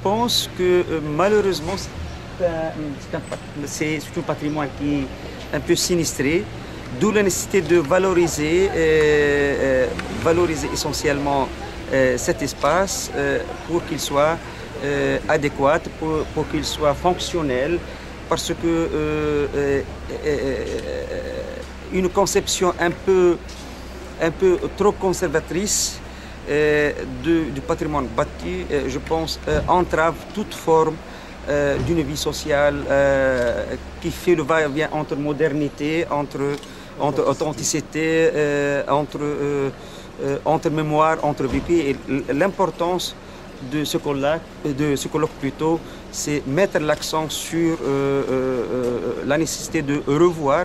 pense que malheureusement, c'est un patrimoine qui est un peu sinistré, d'où la nécessité de valoriser essentiellement cet espace pour qu'il soit adéquat, pour qu'il soit fonctionnel, parce que une conception un peu trop conservatrice du patrimoine bâti, je pense, entrave toute forme d'une vie sociale qui fait le va-et-vient entre modernité, entre authenticité, entre mémoire, entre vécu. Et l'importance de ce colloque plutôt, c'est mettre l'accent sur la nécessité de revoir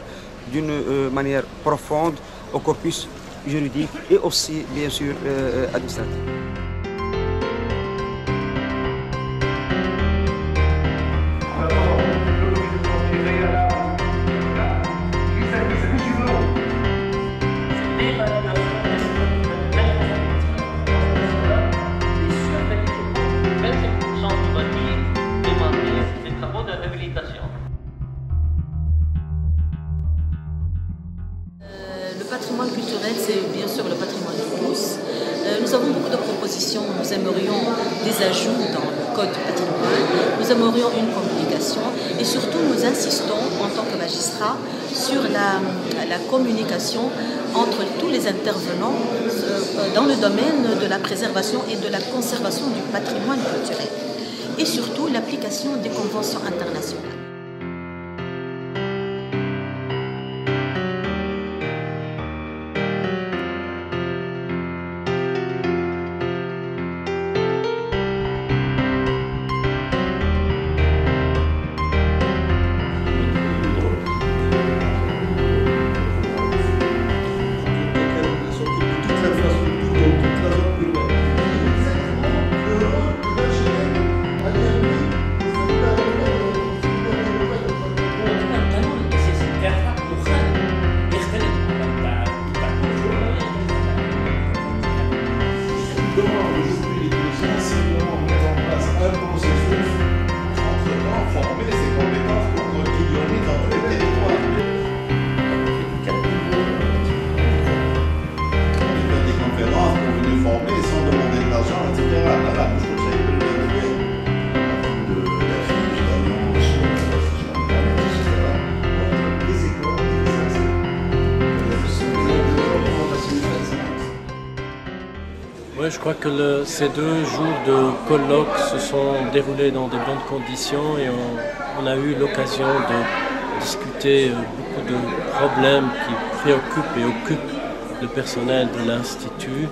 d'une manière profonde au corpus juridique et aussi, bien sûr, administratif. Le patrimoine culturel, c'est bien sûr le patrimoine de tous. Nous avons beaucoup de propositions. Nous aimerions des ajouts dans le code du patrimoine. Nous aimerions une communication et surtout nous insistons en tant que magistrats sur la communication entre tous les intervenants dans le domaine de la préservation et de la conservation du patrimoine culturel et surtout l'application des conventions internationales. Oui, je crois que ces 2 jours de colloque se sont déroulés dans de bonnes conditions et on a eu l'occasion de discuter beaucoup de problèmes qui préoccupent et occupent le personnel de l'Institut.